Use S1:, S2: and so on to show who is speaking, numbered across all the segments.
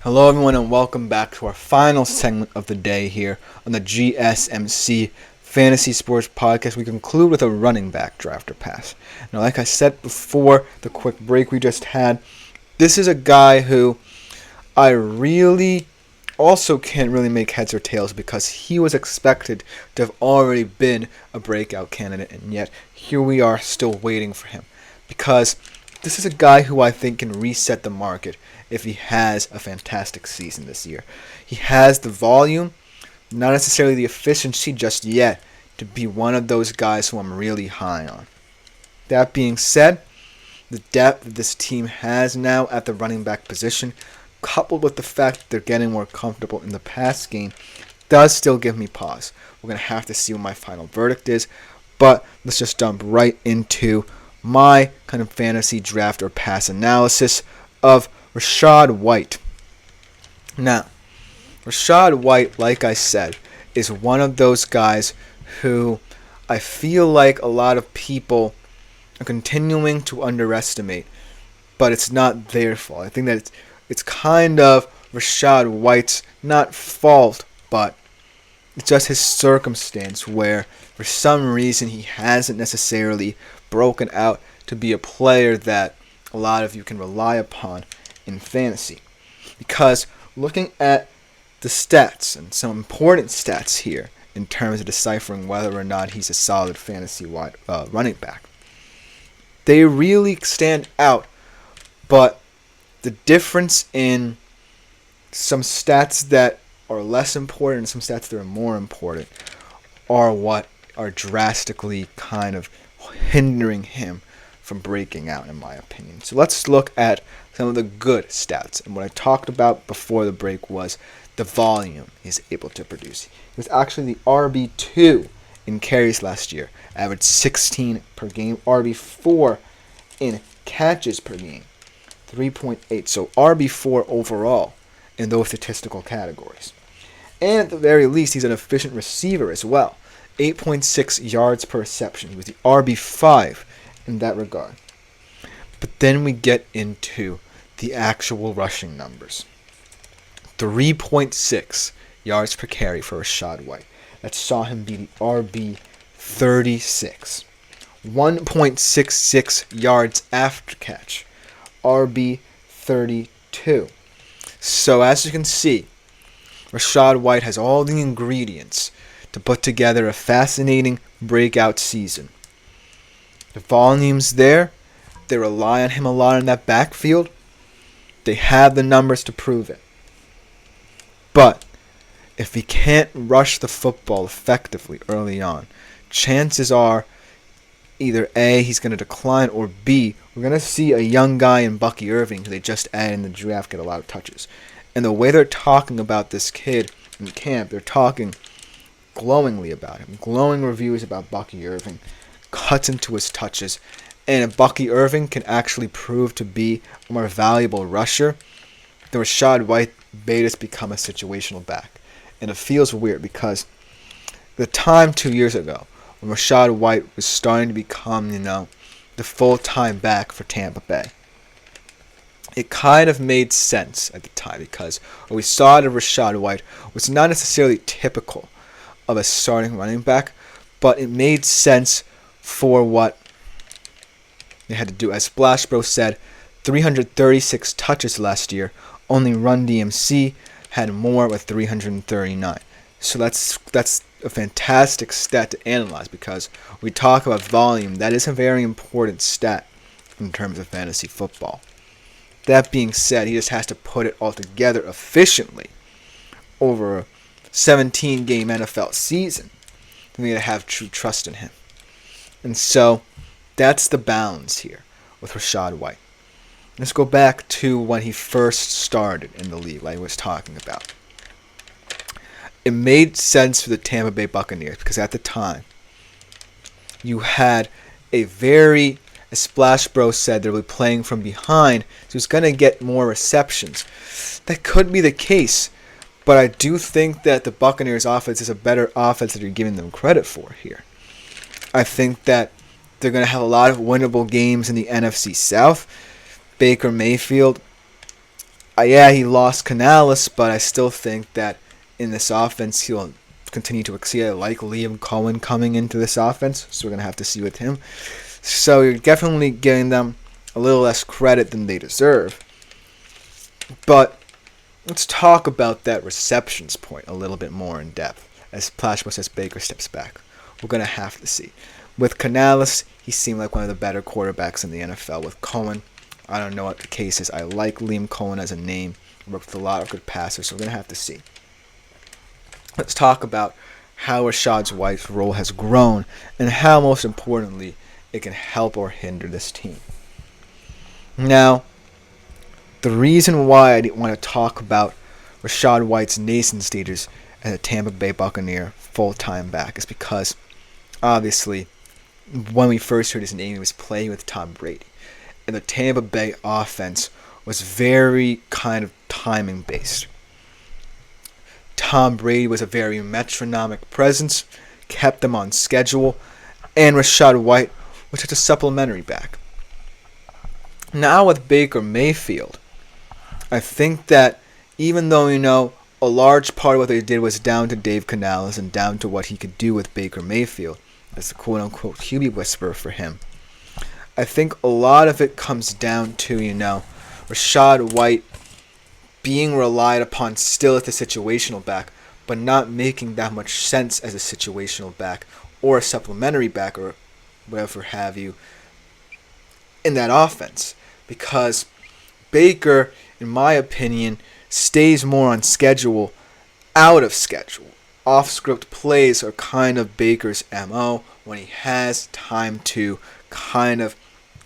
S1: Hello, everyone, and welcome back to our final segment of the day here on the GSMC Fantasy Sports Podcast. We conclude with a running back draft or pass. Now, like I said before the quick break we just had, this is a guy who I really also can't really make heads or tails because he was expected to have already been a breakout candidate, and yet here we are still waiting for him because this is a guy who I think can reset the market if he has a fantastic season this year. He has the volume, not necessarily the efficiency just yet, to be one of those guys who I'm really high on. That being said, the depth that this team has now at the running back position, coupled with the fact that they're getting more comfortable in the pass game, does still give me pause. We're going to have to see what my final verdict is, but let's just jump right into my kind of fantasy draft or pass analysis of Rachaad White. Now, Rachaad White, like I said, is one of those guys who I feel like a lot of people are continuing to underestimate, but it's not their fault. I think that it's kind of Rachaad White's not fault, but it's just his circumstance where for some reason he hasn't necessarily broken out to be a player that a lot of you can rely upon in fantasy. Because looking at the stats, and some important stats here in terms of deciphering whether or not he's a solid fantasy running back, they really stand out, but the difference in some stats that are less important and some stats that are more important are what are drastically kind of hindering him from breaking out, in my opinion. So let's look at some of the good stats. And what I talked about before the break was the volume he's able to produce. He was actually the RB2 in carries last year, averaged 16 per game, RB4 in catches per game, 3.8. So RB4 overall in those statistical categories. And at the very least, he's an efficient receiver as well. 8.6 yards per reception. He was the RB5 in that regard. But then we get into the actual rushing numbers. 3.6 yards per carry for Rachaad White. That saw him be the RB36. 1.66 yards after catch. RB32. So as you can see, Rachaad White has all the ingredients to put together a fascinating breakout season. The volume's there. They rely on him a lot in that backfield. They have the numbers to prove it. But if he can't rush the football effectively early on, chances are either A, he's going to decline, or B, we're going to see a young guy in Bucky Irving who they just added in the draft get a lot of touches. And the way they're talking about this kid in camp, they're talking glowingly about him. Glowing reviews about Bucky Irving. Cuts into his touches. And if Bucky Irving can actually prove to be a more valuable rusher, then Rachaad White may just become a situational back. And it feels weird because the time 2 years ago when Rachaad White was starting to become, the full-time back for Tampa Bay, it kind of made sense at the time because what we saw out of Rachaad White was not necessarily typical of a starting running back, but it made sense for what they had to do. As Splash Bro said, 336 touches last year. Only Run DMC had more with 339. So that's a fantastic stat to analyze because we talk about volume. That is a very important stat in terms of fantasy football. That being said, he just has to put it all together efficiently over a 17-game NFL season. We need to have true trust in him. And so that's the balance here with Rachaad White. Let's go back to when he first started in the league, like I was talking about. It made sense for the Tampa Bay Buccaneers because at the time, you had a very, as Splash Bro said, they were playing from behind, so he's going to get more receptions. That could be the case, but I do think that the Buccaneers offense is a better offense than you're giving them credit for here. I think that they're going to have a lot of winnable games in the NFC South. Baker Mayfield Yeah, he lost Canales, but I still think that in this offense he'll continue to exceed. I like Liam Cohen coming into this offense, so we're going to have to see with him. So you're definitely giving them a little less credit than they deserve. But let's talk about that receptions point a little bit more in depth as Plaxico Baker steps back. We're going to have to see. With Canales, he seemed like one of the better quarterbacks in the NFL. With Cohen, I don't know what the case is. I like Liam Cohen as a name. Worked with a lot of good passers, so we're going to have to see. Let's talk about how Rachaad White's role has grown and how, most importantly, it can help or hinder this team. Now, the reason why I didn't want to talk about Rachaad White's nascent stages as a Tampa Bay Buccaneer full-time back is because, obviously, when we first heard his name, he was playing with Tom Brady. And the Tampa Bay offense was very kind of timing-based. Tom Brady was a very metronomic presence, kept them on schedule, and Rachaad White was just a supplementary back. Now with Baker Mayfield, I think that even though, a large part of what they did was down to Dave Canales and down to what he could do with Baker Mayfield as the quote-unquote QB whisperer for him, I think a lot of it comes down to, Rachaad White being relied upon still as a situational back, but not making that much sense as a situational back or a supplementary back or whatever have you in that offense. Because Baker, in my opinion, stays more on schedule, out of schedule. Off-script plays are kind of Baker's MO when he has time to kind of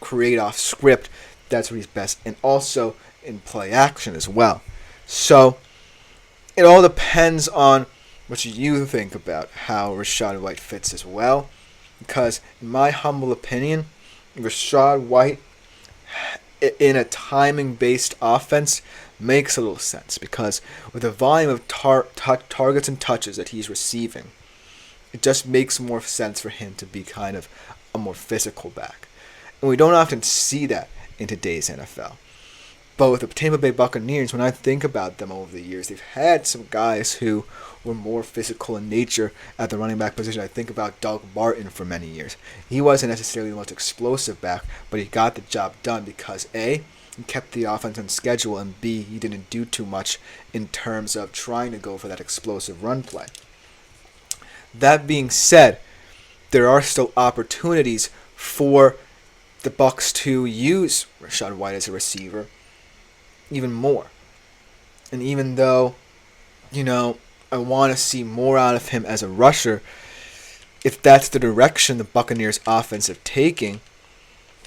S1: create off-script. That's where he's best. And also in play action as well. So it all depends on what you think about how Rachaad White fits as well. Because in my humble opinion, Rachaad White in a timing-based offense makes a little sense. Because with the volume of targets and touches that he's receiving, it just makes more sense for him to be kind of a more physical back. And we don't often see that in today's NFL. But with the Tampa Bay Buccaneers, when I think about them over the years, they've had some guys who were more physical in nature at the running back position. I think about Doug Martin for many years. He wasn't necessarily the most explosive back, but he got the job done because A, he kept the offense on schedule, and B, he didn't do too much in terms of trying to go for that explosive run play. That being said, there are still opportunities for the Bucs to use Rachaad White as a receiver even more. And even though, I want to see more out of him as a rusher, if that's the direction the Buccaneers offense is taking,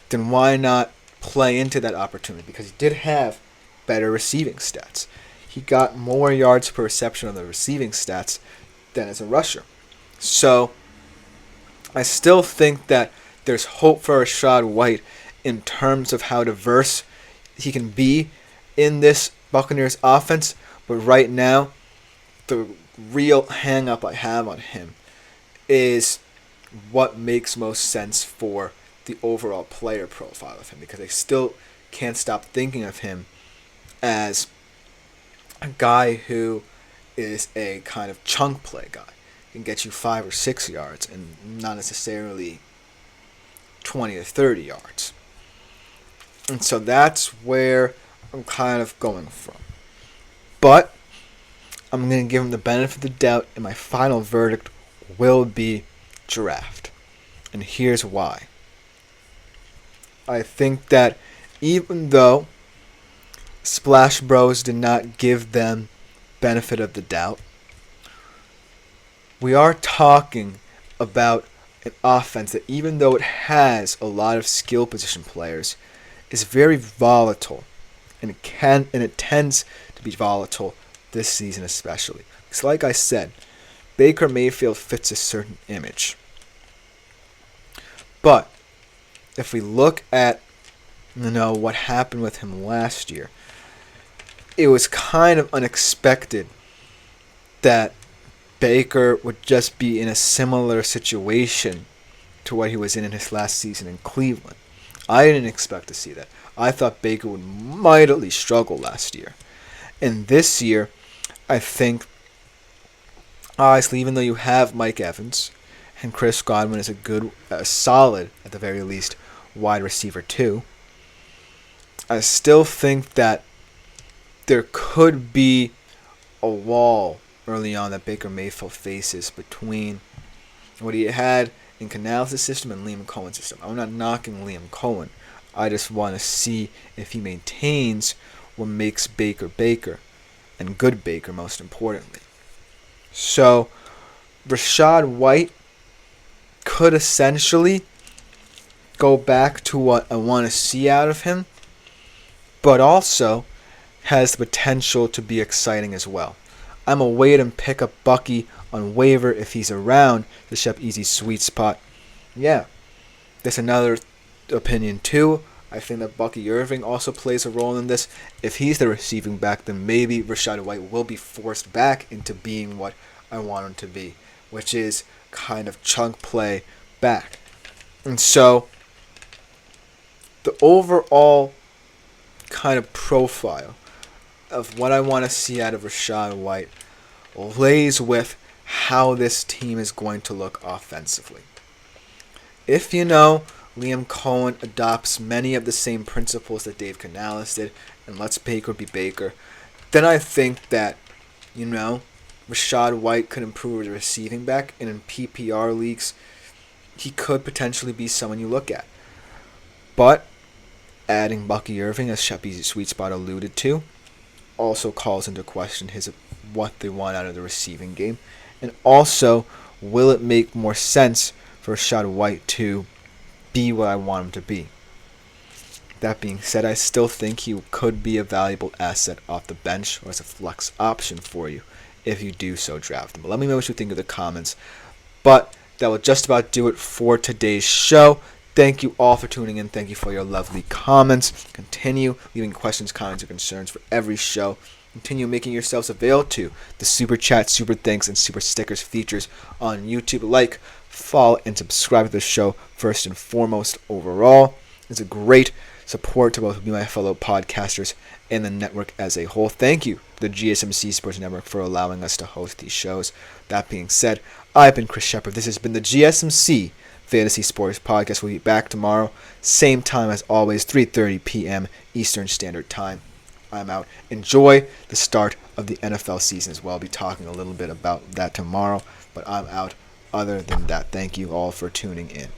S1: then why not play into that opportunity? Because he did have better receiving stats. He got more yards per reception on the receiving stats than as a rusher. So I still think that there's hope for Rachaad White in terms of how diverse he can be in this Buccaneers offense. But right now, the real hang-up I have on him is what makes most sense for the overall player profile of him. Because I still can't stop thinking of him as a guy who is a kind of chunk play guy. Can get you 5 or 6 yards and not necessarily 20 to 30 yards. And so that's where I'm kind of going from. But I'm going to give him the benefit of the doubt, and my final verdict will be draft. And here's why. I think that even though Splash Bros did not give them benefit of the doubt, we are talking about an offense that, even though it has a lot of skill position players, is very volatile, and it tends to be volatile this season especially. Because like I said, Baker Mayfield fits a certain image. But if we look at what happened with him last year, it was kind of unexpected that Baker would just be in a similar situation to what he was in his last season in Cleveland. I didn't expect to see that. I thought Baker would mightily struggle last year. And this year, I think, honestly, even though you have Mike Evans and Chris Godwin is a solid, at the very least, wide receiver too, I still think that there could be a wall early on that Baker Mayfield faces between what he had in Canales' system and Liam Cohen's system. I'm not knocking Liam Cohen. I just want to see if he maintains what makes Baker Baker, and good Baker most importantly. So, Rachaad White could essentially go back to what I want to see out of him, but also has the potential to be exciting as well. I'm a wait and pick up Bucky on waiver if he's around the Shep Easy sweet spot. Yeah, there's another opinion too. I think that Bucky Irving also plays a role in this. If he's the receiving back, then maybe Rachaad White will be forced back into being what I want him to be, which is kind of chunk play back. And so, the overall kind of profile of what I want to see out of Rachaad White lays with how this team is going to look offensively. If Liam Cohen adopts many of the same principles that Dave Canales did and lets Baker be Baker, then I think that, Rachaad White could improve as a receiving back, and in PPR leagues, he could potentially be someone you look at. But adding Bucky Irving, as Sheppy's sweet spot alluded to, also calls into question what they want out of the receiving game. And also, will it make more sense for Rachaad White to be what I want him to be? That being said, I still think he could be a valuable asset off the bench or as a flex option for you if you do so draft him. But let me know what you think in the comments. But that will just about do it for today's show. Thank you all for tuning in. Thank you for your lovely comments. Continue leaving questions, comments, or concerns for every show. Continue making yourselves available to the Super Chat, Super Thanks, and Super Stickers features on YouTube. Like, follow, and subscribe to the show first and foremost overall. It's a great support to both of my fellow podcasters and the network as a whole. Thank you to the GSMC Sports Network for allowing us to host these shows. That being said, I've been Chris Shepard. This has been the GSMC Fantasy Sports Podcast. We'll be back tomorrow, same time as always, 3:30 p.m. Eastern Standard Time. I'm out. Enjoy the start of the NFL season as well. I'll be talking a little bit about that tomorrow, but I'm out. Other than that, thank you all for tuning in.